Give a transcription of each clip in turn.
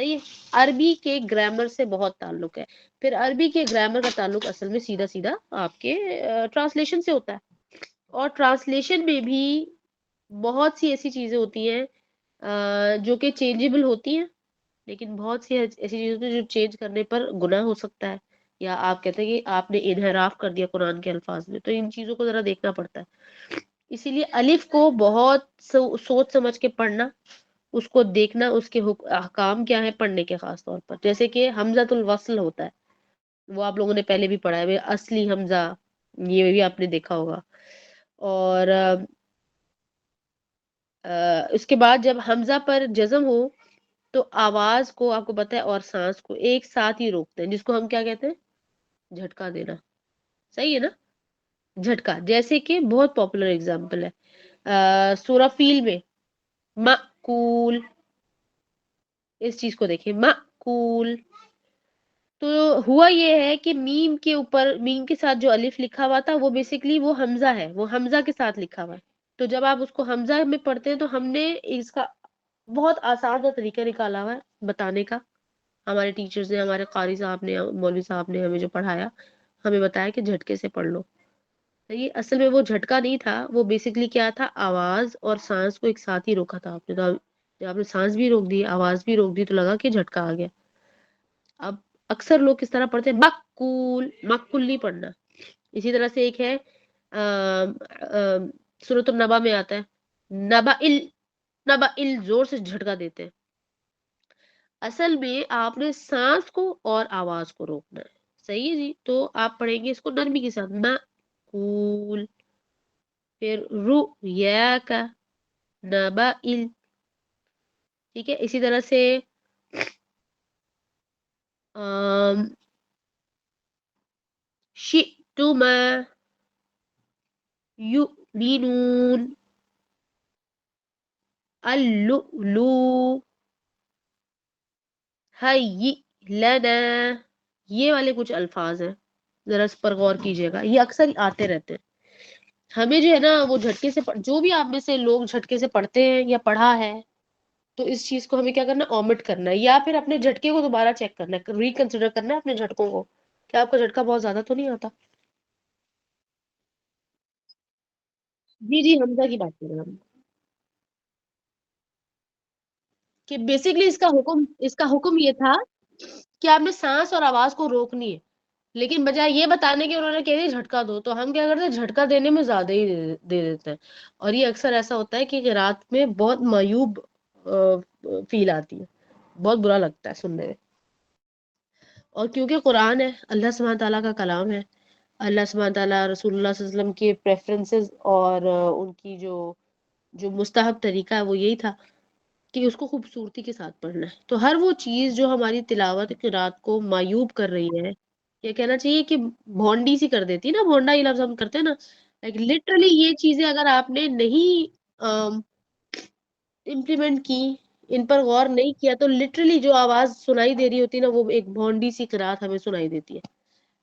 صحیح ہے، عربی کے گرامر سے بہت تعلق ہے، پھر عربی کے گرامر کا تعلق اصل میں سیدھا سیدھا آپ کے ٹرانسلیشن سے ہوتا ہے، اور ٹرانسلیشن میں بھی بہت سی ایسی چیزیں ہوتی ہیں جو کہ چینجیبل ہوتی ہیں، لیکن بہت سی ایسی چیزیں ہوتی ہیں جو چینج کرنے پر گناہ ہو سکتا ہے، یا آپ کہتے ہیں کہ آپ نے انحراف کر دیا قرآن کے الفاظ میں، تو ان چیزوں کو ذرا دیکھنا پڑتا ہے، اسی لیے الف کو بہت سوچ سمجھ کے پڑھنا، اس کو دیکھنا، اس کے احکام کیا ہے پڑھنے کے، خاص طور پر جیسے کہ حمزۃ الوصل ہوتا ہے، وہ آپ لوگوں نے پہلے بھی پڑھا ہے، اصلی حمزہ، یہ بھی آپ نے دیکھا ہوگا، اور اس کے بعد جب حمزہ پر جزم ہو تو آواز کو آپ کو پتا ہے اور سانس کو ایک ساتھ ہی روکتے ہیں، جس کو ہم کیا کہتے ہیں، جھٹکا دینا، صحیح ہے نا، جھٹکا، جیسے کہ بہت پاپولر اگزامپل ہے سورہ فیل میں مأکول، اس چیز کو دیکھیں مأکول، تو ہوا یہ ہے کہ میم کے اوپر، میم کے ساتھ جو الف لکھا ہوا تھا وہ بیسیکلی وہ حمزہ ہے، وہ حمزہ کے ساتھ لکھا ہوا ہے، تو جب آپ اس کو حمزہ میں پڑھتے ہیں تو ہم نے اس کا بہت آسان سا طریقہ نکالا ہوا ہے بتانے کا، ہمارے ٹیچرز نے، ہمارے قاری صاحب نے، مولوی صاحب نے ہمیں جو پڑھایا، ہمیں بتایا کہ جھٹکے سے پڑھ لو، یہ اصل میں وہ جھٹکا نہیں تھا، وہ بیسیکلی کیا تھا، آواز اور سانس کو ایک ساتھ ہی روکا تھا آپ نے، تو جب آپ نے سانس بھی روک دی، آواز بھی روک دی، تو لگا کہ جھٹکا آ گیا۔ اب اکثر لوگ کس طرح پڑھتے ہیں، مقول، مقول نہیں پڑھنا، اسی طرح سے ایک ہے سورۃ النبا میں آتا ہے نبا زور سے جھٹکا دیتے ہیں، اصل میں آپ نے سانس کو اور آواز کو روکنا ہے، صحیح ہے جی، تو آپ پڑھیں گے اس کو نرمی کے ساتھ، مقول، پھر رؤیا کا نبا، ٹھیک ہے، اسی طرح سے شئتما یؤمنون، اللؤلؤ، ہیئ لنا، یہ والے کچھ الفاظ ہیں، ذرا اس پر غور کیجئے گا، یہ اکثر آتے رہتے ہیں، ہمیں جو ہے نا وہ جھٹکے سے جو بھی آپ میں سے لوگ جھٹکے سے پڑھتے ہیں یا پڑھا ہے، تو اس چیز کو ہمیں کیا کرنا، اومٹ کرنا ہے، یا پھر اپنے جھٹکے کو دوبارہ چیک کرنا ہے، ریکنسیڈر کرنا ہے اپنے جھٹکوں کو، کیا آپ کا جھٹکا بہت زیادہ تو نہیں آتا؟ جی جی، حمزہ کی بات کر رہے ہیں ہم، کہ بیسکلی اس کا حکم یہ تھا کہ آپ نے سانس اور آواز کو روکنی ہے، لیکن بجائے یہ بتانے کے انہوں نے کہہ دیا جھٹکا دو، تو ہم کیا کرتے ہیں، جھٹکا دینے میں زیادہ ہی دے دیتے ہیں، اور یہ اکثر ایسا ہوتا ہے کہ رات میں بہت معیوب فیل آتی ہے، بہت برا لگتا ہے سننے میں، اور کیونکہ قرآن ہے، اللہ سبحانہ تعالیٰ کا کلام ہے، اللہ سبحانہ تعالیٰ رسول اللہ صلی اللہ علیہ وسلم کے پریفرنسز اور ان کی جو مستحب طریقہ ہے وہ یہی تھا کہ اس کو خوبصورتی کے ساتھ پڑھنا ہے، تو ہر وہ چیز جو ہماری تلاوت قرات کو معیوب کر رہی ہے، یہ کہنا چاہیے کہ بھونڈی سی کر دیتی ہے نا، بھونڈا یہ لفظ ہم کرتے ہیں نا، لائک لٹرلی یہ چیزیں اگر آپ نے نہیں امپلیمنٹ کی، ان پر غور نہیں کیا، تو لٹرلی جو آواز سنائی دے رہی ہوتی ہے نا، وہ ایک بھونڈی سی قرات ہمیں سنائی دیتی ہے،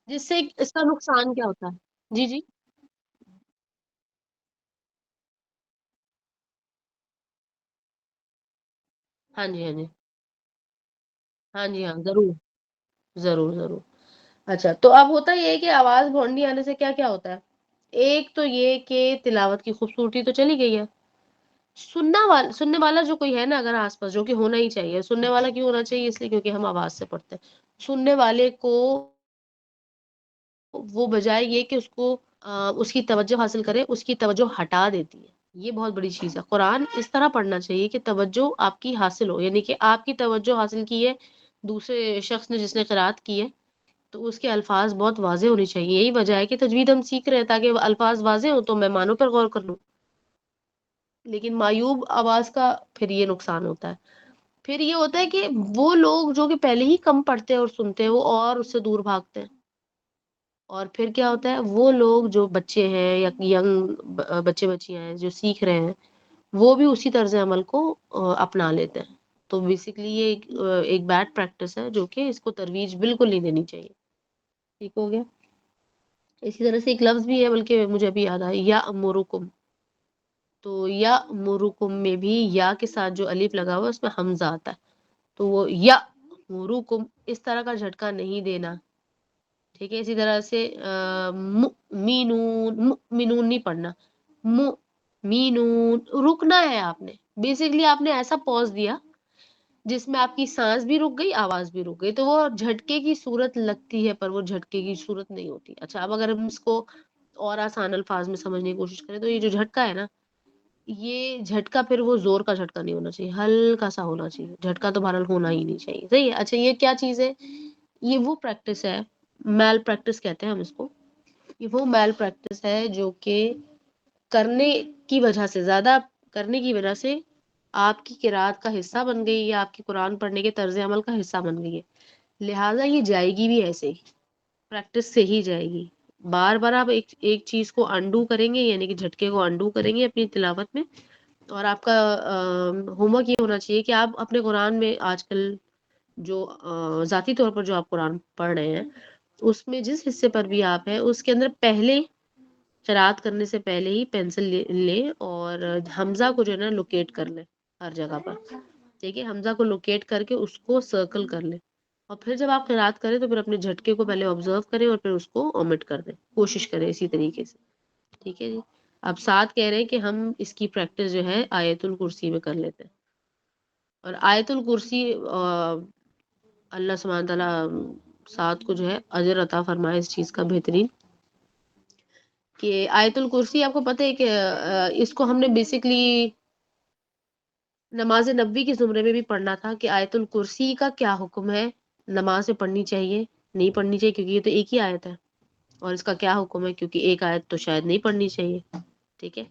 جس سے اس کا نقصان کیا ہوتا ہے، جی جی، ہاں جی ہاں جی، ہاں جی ہاں، ضرور ضرور ضرور، اچھا، تو اب ہوتا یہ ہے کہ آواز بھونڈی آنے سے کیا کیا ہوتا ہے، ایک تو یہ کہ تلاوت کی خوبصورتی تو چلی گئی ہے، سننے والا جو کوئی ہے نا اگر آس پاس، جو کہ ہونا ہی چاہیے، سننے والا کیوں ہونا چاہیے، اس لیے کیونکہ ہم آواز سے پڑھتے ہیں، سننے والے کو وہ بجائے یہ کہ اس کو اس کی توجہ حاصل کرے، اس کی توجہ ہٹا دیتی ہے، یہ بہت بڑی چیز ہے، قرآن اس طرح پڑھنا چاہیے کہ توجہ آپ کی حاصل ہو، یعنی کہ آپ کی توجہ حاصل کی ہے دوسرے شخص نے جس نے قرات کی ہے، تو اس کے الفاظ بہت واضح ہونی چاہیے، یہی وجہ ہے کہ تجوید ہم سیکھ رہے ہیں تاکہ وہ الفاظ واضح ہوں تو میں معنوں پر غور کر لوں، لیکن معیوب آواز کا پھر یہ نقصان ہوتا ہے، پھر یہ ہوتا ہے کہ وہ لوگ جو کہ پہلے ہی کم پڑھتے ہیں اور سنتے ہیں وہ اور اس سے دور بھاگتے ہیں، اور پھر کیا ہوتا ہے، وہ لوگ جو بچے ہیں یا ینگ بچے بچیاں ہیں جو سیکھ رہے ہیں، وہ بھی اسی طرز عمل کو اپنا لیتے ہیں، تو بیسکلی یہ ایک بیڈ پریکٹس ہے جو کہ اس کو ترویج بالکل نہیں دینی چاہیے، ٹھیک ہو گیا، اسی طرح سے ایک لفظ بھی ہے بلکہ مجھے ابھی یاد آیا، یا امرکم، تو یا مرکم میں بھی یا کے ساتھ جو الف لگا ہوا ہے اس میں حمزہ آتا ہے، تو وہ یا مروکم اس طرح کا جھٹکا نہیں دینا، ٹھیک ہے. اسی طرح سے مینون مینون نہیں پڑھنا، مینون رکنا ہے آپ نے. بیسکلی آپ نے ایسا پوز دیا جس میں آپ کی سانس بھی رک گئی، آواز بھی رک گئی، تو وہ جھٹکے کی صورت لگتی ہے پر وہ جھٹکے کی صورت نہیں ہوتی. اچھا اب اگر ہم اس کو اور آسان الفاظ میں سمجھنے کی کوشش کریں تو یہ جو جھٹکا ہے نا، یہ جھٹکا پھر وہ زور کا جھٹکا نہیں ہونا چاہیے، ہلکا سا ہونا چاہیے. جھٹکا تو بہرحال ہونا ہی نہیں چاہیے، صحیح ہے. اچھا یہ کیا چیز ہے؟ یہ وہ پریکٹس ہے، میل پریکٹس کہتے ہیں ہم اس کو. یہ وہ میل پریکٹس ہے جو کہ کرنے کی وجہ سے، زیادہ کرنے کی وجہ سے آپ کی قرات کا حصہ بن گئی یا آپ کی قرآن پڑھنے کے طرز عمل کا حصہ بن گئی ہے. لہٰذا یہ جائے گی بھی ایسے ہی، پریکٹس سے ہی جائے گی. بار بار آپ ایک چیز کو انڈو کریں گے، یعنی کہ جھٹکے کو انڈو کریں گے اپنی تلاوت میں. اور آپ کا ہوم ورک یہ ہونا چاہیے کہ آپ اپنے قرآن میں آج کل جو ذاتی طور پر جو آپ قرآن پڑھ رہے ہیں اس میں جس حصے پر بھی آپ ہیں اس کے اندر پہلے قرات کرنے سے پہلے ہی پینسل لیں اور حمزہ کو جو ہے نا لوکیٹ کر لیں ہر جگہ پر. ٹھیک ہے، حمزہ کو لوکیٹ کر کے اس کو سرکل کر لیں، اور پھر جب آپ قرات کریں تو پھر اپنے جھٹکے کو پہلے آبزرو کریں اور پھر اس کو اومٹ کر دیں، کوشش کریں اسی طریقے سے. ٹھیک ہے جی. اب ساتھ کہہ رہے ہیں کہ ہم اس کی پریکٹس جو ہے آیت الکرسی میں کر لیتے ہیں. اور آیت الکرسی اللہ سبحانہ تعالیٰ ساتھ کو جو ہے اجر عطا فرمائے اس چیز کا بہترین، کہ آیت الکرسی آپ کو پتہ ہے کہ اس کو ہم نے بیسکلی نماز نبوی کے زمرے میں بھی پڑھنا تھا کہ آیت الکرسی کا کیا حکم ہے، نماز میں پڑھنی چاہیے نہیں پڑھنی چاہیے، کیونکہ یہ تو ایک ہی آیت ہے. اور اس کا کیا حکم ہے، کیونکہ ایک آیت تو شاید نہیں پڑھنی چاہیے. ٹھیک ہے،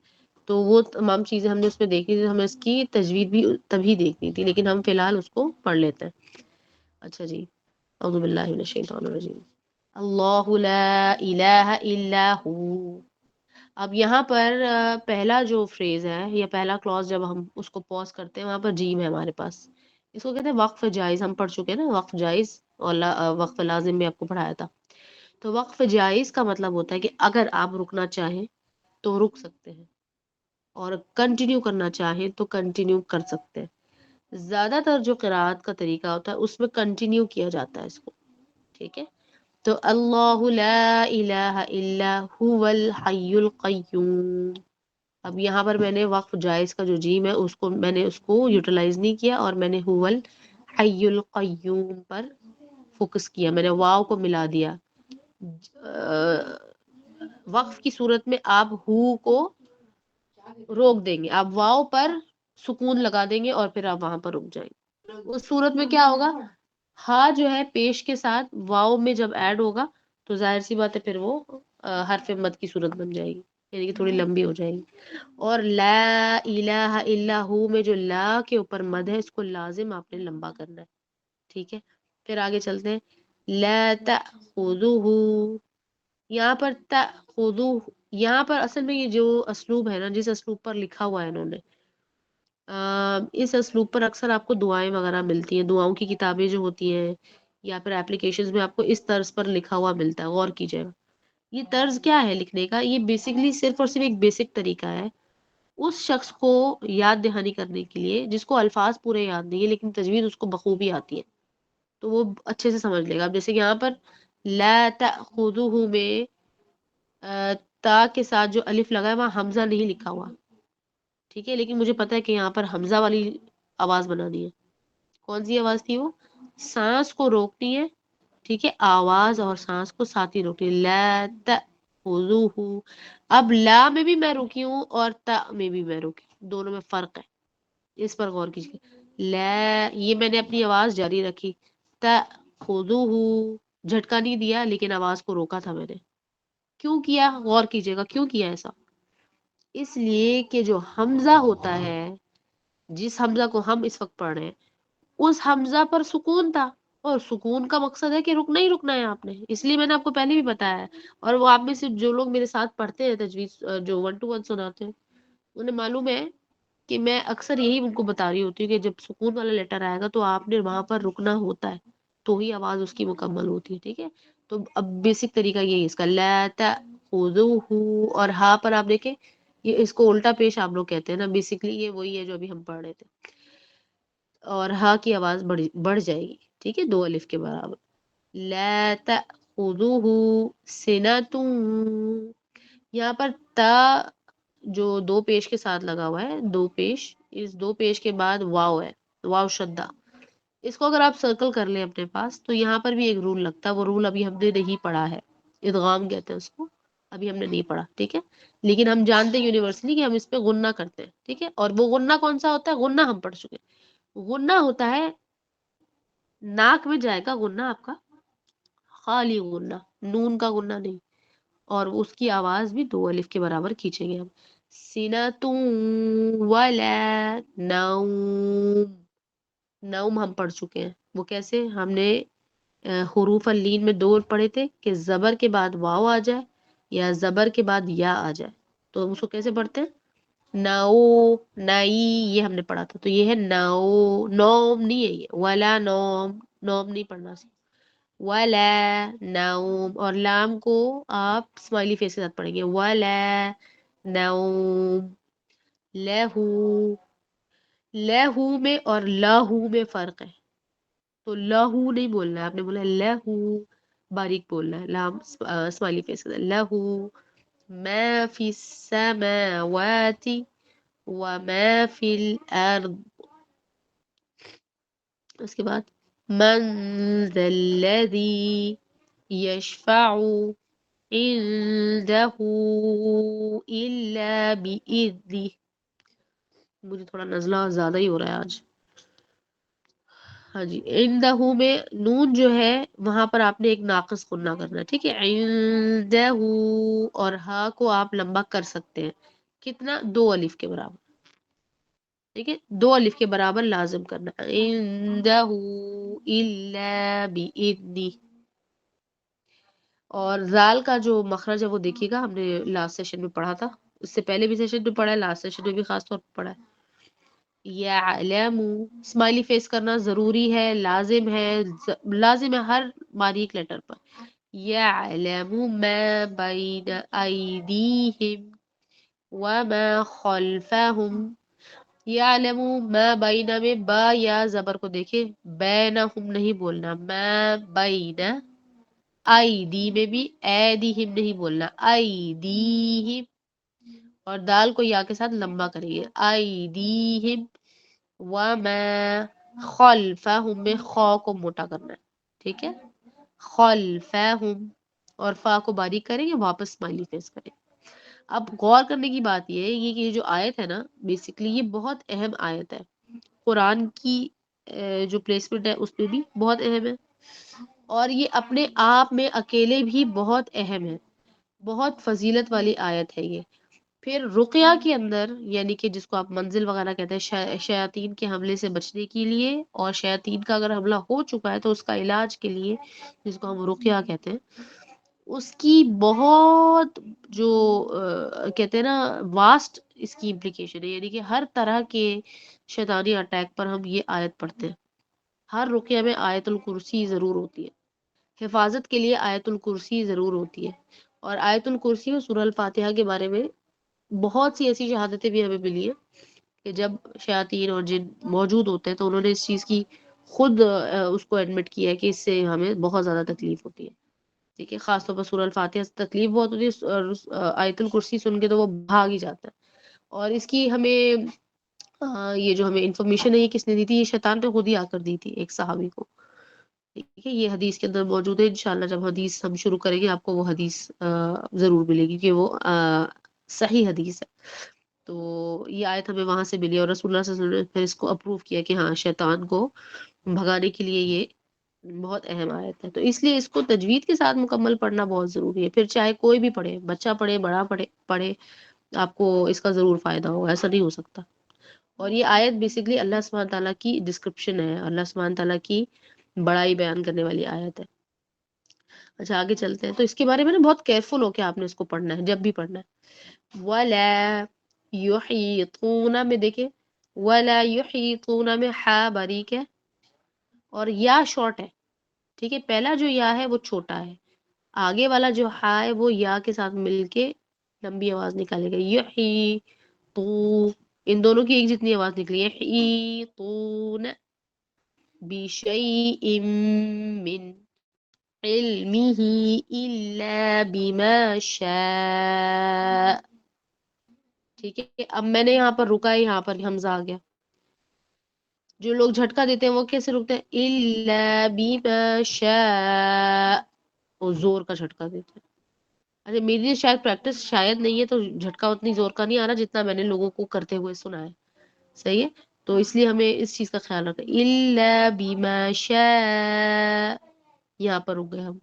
تو وہ تمام چیزیں ہم نے اس میں دیکھی تھی، ہمیں اس کی تجوید بھی تبھی دیکھنی تھی، لیکن ہم فی الحال اس کو پڑھ لیتے ہیں. اچھا جی. اعوذ باللہ من الشیطان الرجیم. اللہ لا الہ الا ہو. اب یہاں پر پہلا جو فریز ہے یا پہلا کلوز جب ہم اس کو پوز کرتے ہیں وہاں پر جیم ہے ہمارے پاس. اس کو کہتے ہیں وقف جائز، ہم پڑھ چکے ہیں نا وقف جائز، اور وقف لازم بھی آپ کو پڑھایا تھا. تو وقف جائز کا مطلب ہوتا ہے کہ اگر آپ رکنا چاہیں تو رک سکتے ہیں، اور کنٹینیو کرنا چاہیں تو کنٹینیو کر سکتے ہیں. زیادہ تر جو قرات کا طریقہ ہوتا ہے اس میں کنٹینیو کیا جاتا ہے اس کو. ٹھیک ہے، تو اللہ لا الہ الا هو الحی القیوم. اب یہاں پر میں نے وقف جائز کا جو جیم ہے اس کو میں نے اس کو یوٹیلائز نہیں کیا، اور میں نے هو الحی القیوم پر فوکس کیا، میں نے واو کو ملا دیا. وقف کی صورت میں آپ ہو کو روک دیں گے، آپ واو پر سکون لگا دیں گے اور پھر آپ وہاں پر رک جائیں گے. اس صورت میں کیا ہوگا، ہا جو ہے پیش کے ساتھ واو میں جب ایڈ ہوگا تو ظاہر سی بات ہے پھر وہ حرف مد کی صورت بن جائے گی، یعنی کہ تھوڑی لمبی ہو جائے گی. اور لا الہ الا ہو میں جو لا کے اوپر مد ہے اس کو لازم آپ نے لمبا کرنا ہے. ٹھیک ہے، پھر آگے چلتے ہیں. لا تأخذہ، یہاں پر تأخذہ، یہاں پر اصل میں یہ جو اسلوب ہے نا، جس اسلوب پر لکھا ہوا ہے انہوں نے، اس اسلوب پر اکثر آپ کو دعائیں وغیرہ ملتی ہیں، دعاؤں کی کتابیں جو ہوتی ہیں یا پھر اپلیکیشنز میں آپ کو اس طرز پر لکھا ہوا ملتا ہے. غور کیجیے گا یہ طرز کیا ہے لکھنے کا. یہ بیسکلی صرف اور صرف ایک بیسک طریقہ ہے اس شخص کو یاد دہانی کرنے کے لیے جس کو الفاظ پورے یاد نہیں ہے لیکن تجوید اس کو بخوبی آتی ہے، تو وہ اچھے سے سمجھ لے گا. اب جیسے کہ یہاں پر لا تأخذہ میں تا کے ساتھ جو الف لگا ہے وہاں حمزہ نہیں لکھا ہوا. ٹھیک ہے، لیکن مجھے پتا ہے کہ یہاں پر حمزہ والی آواز بنانی ہے. کون سی آواز تھی وہ؟ سانس کو روکتی ہے. ٹھیک ہے، آواز اور سانس کو ساتھ ہی روکتی ہے. لا تأخذہ. اب لا میں بھی میں روکی ہوں اور تا میں بھی میں روکی ہوں، دونوں میں فرق ہے، اس پر غور کیجیے. لا، یہ میں نے اپنی آواز جاری رکھی. تأخذہ، جھٹکا نہیں دیا لیکن آواز کو روکا تھا میں نے. کیوں کیا؟ غور کیجیے گا کیوں کیا ایسا. اس لیے کہ جو حمزہ ہوتا ہے، جس حمزہ کو ہم اس وقت پڑھ رہے ہیں، اس حمزہ پر سکون تھا، اور سکون کا مقصد ہے کہ رکنا ہی رکنا ہے آپ نے. اس لیے میں نے آپ کو پہلے بھی بتایا ہے، اور وہ آپ میں سے جو لوگ میرے ساتھ پڑھتے ہیں تجوید، جو 1 to 1 سناتے ہیں، انہیں معلوم ہے کہ میں اکثر یہی ان کو بتا رہی ہوتی ہوں کہ جب سکون والا لیٹر آئے گا تو آپ نے وہاں پر رکنا ہوتا ہے، تو ہی آواز اس کی مکمل ہوتی ہے. ٹھیک ہے، تو اب بیسک طریقہ یہی ہے اس کا. لا تأخذہ، اور ہا پر آپ دیکھیں یہ اس کو الٹا پیش آپ لوگ کہتے ہیں نا، بیسکلی یہ وہی ہے جو ابھی ہم پڑھ رہے تھے. اور ہا کی آواز بڑھ جائے گی، ٹھیک ہے، 2 الف کے برابر. لا تأخذہ سنۃ، یہاں پر تا جو 2 پیش کے ساتھ لگا ہوا ہے، 2 پیش، اس 2 پیش کے بعد واو ہے، واو شدہ. اس کو اگر آپ سرکل کر لیں اپنے پاس تو یہاں پر بھی ایک رول لگتا ہے، وہ رول ابھی ہم نے نہیں پڑھا ہے، ادغام کہتے ہیں اس کو، ابھی ہم نے نہیں پڑھا، ٹھیک ہے. لیکن ہم جانتے ہیں یونیورسلی کہ ہم اس پہ غنہ کرتے ہیں، ٹھیک ہے. اور وہ غنہ کون سا ہوتا ہے؟ غنہ ہم پڑھ چکے ہیں. غنہ ہوتا ہے ناک میں جائے گا غنہ آپ کا، خالی غنہ، نون کا غنہ نہیں، اور اس کی آواز بھی 2 الف کے برابر کھینچیں گے ہم. سینۃ ولا نوم، نوم ہم پڑھ چکے ہیں، وہ کیسے؟ ہم نے حروف اللین میں 2 پڑھے تھے کہ زبر کے بعد واو آ جائے یا زبر کے بعد یا آ جائے، تو اس کو کیسے پڑھتے ہیں؟ نو، نئی، یہ ہم نے پڑھا تھا. تو یہ ہے نو، نوم نہیں ہے یہ، ولا نوم، نوم نہیں پڑھنا، ولا نوم. اور لام کو آپ اسمائلی فیس کے ساتھ پڑھیں گے، ولا نوم. لہو، لہو میں اور لاہو میں فرق ہے، تو لاہو نہیں بولنا ہے آپ نے، بولا لہو، باریک بولنا ہے، لام اسمائلی فیس کے ساتھ. لہو ما فی السماوات وما فی الارض. اس کے بعد من ذا الذی یشفع عنده الا بإذنه. مجھے تھوڑا نزلہ زیادہ ہی ہو رہا ہے آج. ہاں جی، عندہ میں نون جو ہے وہاں پر آپ نے ایک ناقص غنہ کرنا ہے، ٹھیک ہے. عندہ، اور ہا کو آپ لمبا کر سکتے ہیں، کتنا؟ 2 الف کے برابر، ٹھیک ہے، 2 الف کے برابر لازم کرنا. عندہ الا بإذنہ. اور زال کا جو مخرج ہے وہ دیکھیے گا، ہم نے لاسٹ سیشن میں پڑھا تھا، اس سے پہلے بھی سیشن میں پڑھا ہے، لاسٹ سیشن میں بھی خاص طور پر پڑھا ہے. یعلم، اسمائلی فیس کرنا ضروری ہے، لازم ہے، لازم ہے ہر باریک لیٹر پر. یعلم ما بین ایدیہم وما خلفہم. یعلم ما بین میں با یا زبر کو دیکھیں، بینہم نہیں بولنا، ما بین. ایدی میں بھی ایدیہم نہیں بولنا، ایدیہم. اور دال کو یا کے ساتھ لمبا کریے، ایدیہم. وما خلفہم میں خا کو موٹا کرنا ہے، ٹھیک ہے، خلفہم. اور فا کو باریک کریں گے، واپس اسمائلی فیس کریں. اب غور کرنے کی بات یہ ہے کہ یہ جو آیت ہے نا، بیسیکلی یہ بہت اہم آیت ہے، قرآن کی جو پلیسمنٹ ہے اس پہ بھی بہت اہم ہے، اور یہ اپنے آپ میں اکیلے بھی بہت اہم ہے، بہت فضیلت والی آیت ہے یہ. پھر رقیہ کے اندر، یعنی کہ جس کو آپ منزل وغیرہ کہتے ہیں، شیاطین کے حملے سے بچنے کے لیے، اور شیاطین کا اگر حملہ ہو چکا ہے تو اس کا علاج کے لیے، جس کو ہم رقیہ کہتے ہیں، اس کی بہت جو کہتے ہیں نا واسٹ اس کی امپلیکیشن ہے، یعنی کہ ہر طرح کے شیطانی اٹیک پر ہم یہ آیت پڑھتے ہیں. ہر رقیہ میں آیت الکرسی ضرور ہوتی ہے، حفاظت کے لیے آیت الکرسی ضرور ہوتی ہے. اور آیت الکرسی اور سورہ الفاتحہ کے بارے میں بہت سی ایسی شہادتیں بھی ہمیں ملی ہیں کہ جب شیاطین اور جن موجود ہوتے ہیں تو انہوں نے اس چیز کی خود اس کو ایڈمٹ کیا ہے کہ اس سے ہمیں بہت زیادہ تکلیف ہوتی ہے، ٹھیک ہے. خاص طور پر سورہ الفاتحہ سے تکلیف بہت ہوتی ہے، اور آیت الکرسی سن کے تو وہ بھاگ ہی جاتا ہے. اور اس کی ہمیں یہ جو ہمیں انفارمیشن ہے یہ کس نے دی تھی؟ یہ شیطان نے خود ہی آ کر دی تھی ایک صحابی کو، ٹھیک ہے. یہ حدیث کے اندر موجود ہے، انشاءاللہ جب حدیث ہم شروع کریں گے آپ کو وہ حدیث ضرور ملے گی کہ وہ صحیح حدیث ہے. تو یہ آیت ہمیں وہاں سے ملی، اور رسول اللہ صلی اللہ علیہ وسلم نے پھر اس کو اپروو کیا کہ ہاں شیطان کو بھگانے کے لیے یہ بہت اہم آیت ہے. تو اس لیے اس کو تجوید کے ساتھ مکمل پڑھنا بہت ضروری ہے، پھر چاہے کوئی بھی پڑھے، بچہ پڑھے، بڑا پڑھے، آپ کو اس کا ضرور فائدہ ہوگا، ایسا نہیں ہو سکتا. اور یہ آیت بیسیکلی اللہ سبحانہ تعالیٰ کی ڈسکرپشن ہے، اللہ سبحانہ تعالیٰ کی بڑائی بیان کرنے والی آیت ہے. اچھا آگے چلتے ہیں، تو اس کے بارے میں نا بہت کیئرفل ہو کے آپ نے اس کو پڑھنا ہے جب بھی پڑھنا ہے. وَلَا يُحِيطُونَ میں دیکھیں، وَلَا يُحِيطُونَ میں ہا باریک ہے اور یا شارٹ ہے، ٹھیک ہے. پہلا جو یا ہے وہ چھوٹا ہے، آگے والا جو ہا ہے وہ یا کے ساتھ مل کے لمبی آواز نکالے گا. یحیطو، ان دونوں کی ایک جتنی آواز نکلی ہے، یحیطون. بشيء من علمه إلا بما شاء. ٹھیک ہے, اب میں نے یہاں پر رکا ہے, یہاں پر حمزہ آ گیا. جو لوگ جھٹکا دیتے ہیں وہ کیسے رکتے ہیں؟ إلا بما شاء, وہ زور کا جھٹکا دیتے ہیں. اچھا میری شاید پریکٹس شاید نہیں ہے تو جھٹکا اتنی زور کا نہیں آ رہا جتنا میں نے لوگوں کو کرتے ہوئے سنا ہے. صحیح ہے, تو اس لیے ہمیں اس چیز کا خیال رکھنا. إلا بما شاء, یہاں پر رک گئے ہم.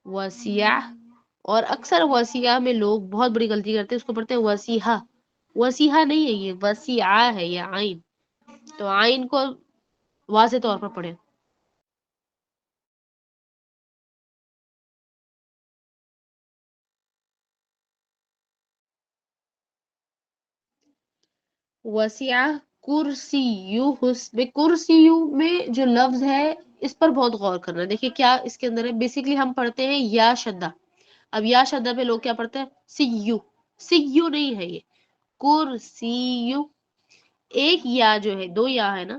وسیع, اور اکثر وسیع میں لوگ بہت بڑی غلطی کرتے ہیں, اس کو پڑھتے ہیں وسیحہ. وسیحہ نہیں ہے یہ, وسیع ہے یہ عین. تو عین کو واضح طور پر پڑھیں. وسیع کرسیہ, کرسیہ میں جو لفظ ہے اس پر بہت غور کرنا. دیکھیے کیا اس کے اندر ہے. بیسیکلی ہم پڑھتے ہیں یا شدہ. اب یا شدہ پہ لوگ کیا پڑھتے ہیں؟ سیو. سیو نہیں ہے یہ, کرسیہ. ایک یا جو ہے, دو یا ہے نا,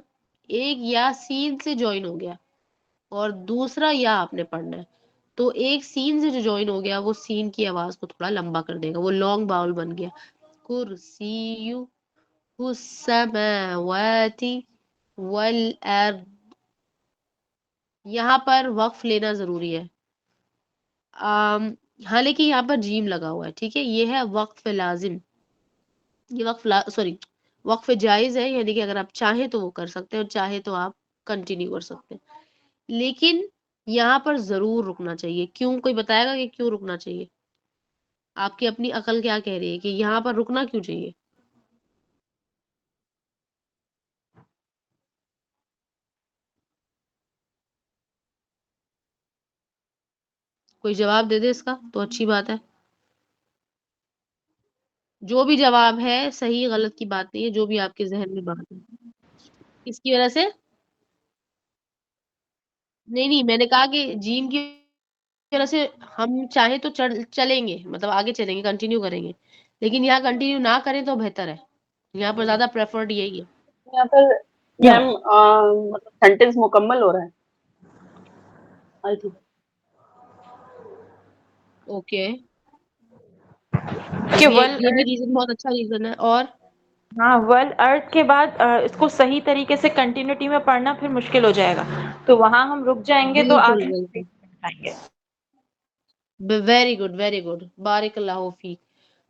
ایک یا سین سے جوائن ہو گیا اور دوسرا یا آپ نے پڑھنا ہے. تو ایک سین سے جو جوائن ہو گیا وہ سین کی آواز کو تھوڑا لمبا کر دے گا, وہ لانگ باؤل بن گیا. کرسیہ السماوات والارض. یہاں پر وقف لینا ضروری ہے. حالانکہ یہاں پر جیم لگا ہوا ہے, ٹھیک ہے, یہ ہے وقف لازم. یہ سوری وقف جائز ہے, یعنی کہ اگر آپ چاہیں تو وہ کر سکتے ہیں اور چاہے تو آپ کنٹینیو کر سکتے ہیں. لیکن یہاں پر ضرور رکنا چاہیے. کیوں؟ کوئی بتائے گا کہ کیوں رکنا چاہیے؟ آپ کی اپنی عقل کیا کہہ رہی ہے کہ یہاں پر رکنا کیوں چاہیے؟ کوئی جواب دے دے اس کا تو اچھی بات ہے. جو بھی جواب ہے صحیح غلط کی بات نہیں ہے, جو بھی آپ کے ذہن میں بات ہے. کس کی وجہ سے؟ نہیں نہیں, میں نے کہا کہ جیم کی وجہ سے ہم چاہیں تو چلیں گے, مطلب آگے چلیں گے, کنٹینیو کریں گے. لیکن یہاں کنٹینیو نہ کریں تو بہتر ہے. یہاں پر زیادہ پریفرڈ یہی ہے. یہاں پر میم مطلب سینٹینس مکمل ہو رہا ہے آئی تھنک. اوکے, کہ یہ بھی ریزن بہت اچھا ریزن ہے. اور ہاں ول ارتھ کے بعد اس کو صحیح طریقے سے کنٹینیوٹی میں پڑھنا پھر مشکل ہو جائے گا, تو وہاں ہم رک جائیں گے تو بالکل آگے بالکل, بتائیں گے. ویری گڈ ویری گڈ, بارک اللہ فیک.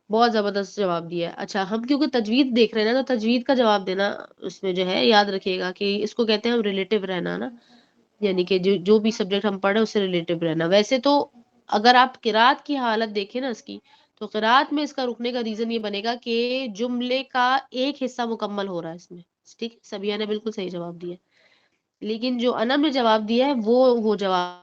بہت زبردست جواب دیا ہے. اچھا ہم کیونکہ تجوید دیکھ رہے ہیں نا, تو تجوید کا جواب دینا اس میں جو ہے یاد رکھیے گا کہ اس کو کہتے ہیں ہم ریلیٹو رہنا نا, یعنی کہ جو بھی سبجیکٹ ہم پڑھ رہے ہیں اس سے ریلیٹو رہنا. ویسے تو اگر آپ قرات کی حالت دیکھیں نا اس کی, تو قرات میں اس کا رکنے کا ریزن یہ بنے گا کہ جملے کا ایک حصہ مکمل ہو رہا ہے اس میں. ٹھیک, سبیہ نے بالکل صحیح جواب دیا. لیکن جو انم نے جواب دیا ہے وہ جواب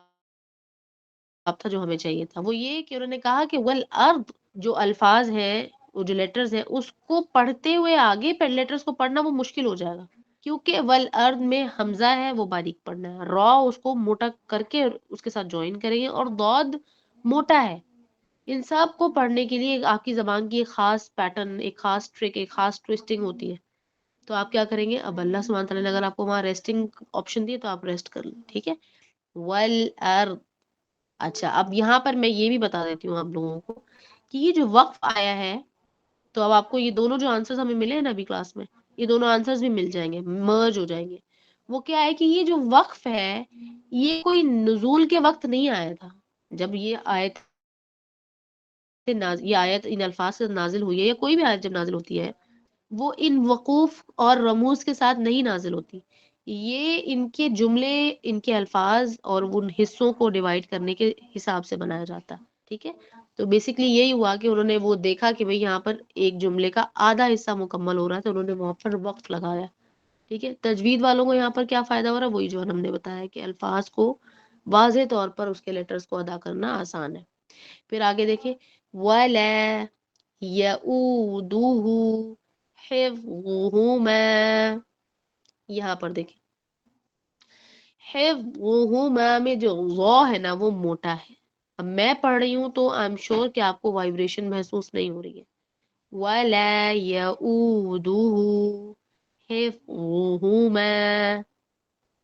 تھا جو ہمیں چاہیے تھا. وہ یہ کہ انہوں نے کہا کہ والارض, جو الفاظ ہیں, وہ جو لیٹرز ہیں, اس کو پڑھتے ہوئے آگے لیٹرز کو پڑھنا وہ مشکل ہو جائے گا. کیونکہ والارض میں حمزہ ہے وہ باریک پڑھنا ہے, را اس کو موٹا کر کے اس کے ساتھ جوائن کریں گے, اور ضاد موٹا ہے. ان سب کو پڑھنے کے لیے آپ کی زبان کی ایک خاص پیٹرن, ایک خاص ٹرک, ایک خاص ٹویسٹنگ ہوتی ہے. تو آپ کیا کریں گے؟ اب اللہ سبحانہ تعالیٰ نے اگر آپ کو وہاں ریسٹنگ آپشن دیے تو آپ ریسٹ کر لیں. ٹھیک ہے, والارض. اچھا اب یہاں پر میں یہ بھی بتا دیتی ہوں آپ لوگوں کو کہ یہ جو وقف آیا ہے, تو اب آپ کو یہ دونوں جو آنسرز ہمیں ملے ہیں نا ابھی کلاس میں, یہ دونوں آنسرز بھی مل جائیں گے, مرج ہو جائیں گے. وہ کیا ہے کہ یہ جو وقف ہے یہ کوئی نزول کے وقت نہیں آیا تھا. جب یہ آیت یہ آیت ان الفاظ سے نازل ہوئی ہے, یا کوئی بھی آیت جب نازل ہوتی ہے, وہ ان وقوف اور رموز کے ساتھ نہیں نازل ہوتی. یہ ان کے جملے, ان کے الفاظ اور ان حصوں کو ڈیوائیڈ کرنے کے حساب سے بنایا جاتا ہے. ٹھیک ہے, تو بیسیکلی یہی ہوا کہ انہوں نے وہ دیکھا کہ بھئی یہاں پر ایک جملے کا آدھا حصہ مکمل ہو رہا ہے, تو انہوں نے وہاں پر وقف لگایا. ٹھیک ہے, تجوید والوں کو یہاں پر کیا فائدہ ہو رہا ہے؟ وہی جو ہم نے بتایا کہ الفاظ کو واضح طور پر اس کے لیٹرز کو ادا کرنا آسان ہے. پھر آگے دیکھیں, وَلَا يَؤُودُهُ حِفْظُهُمَا. یہاں پر دیکھیں حِفْظُهُمَا میں جو غو ہے نا وہ موٹا ہے. اب میں پڑھ رہی ہوں تو آئی ایم شیور کہ آپ کو وائبریشن محسوس نہیں ہو رہی ہے. وَلَا يَؤُودُهُ حِفْظُهُمَا.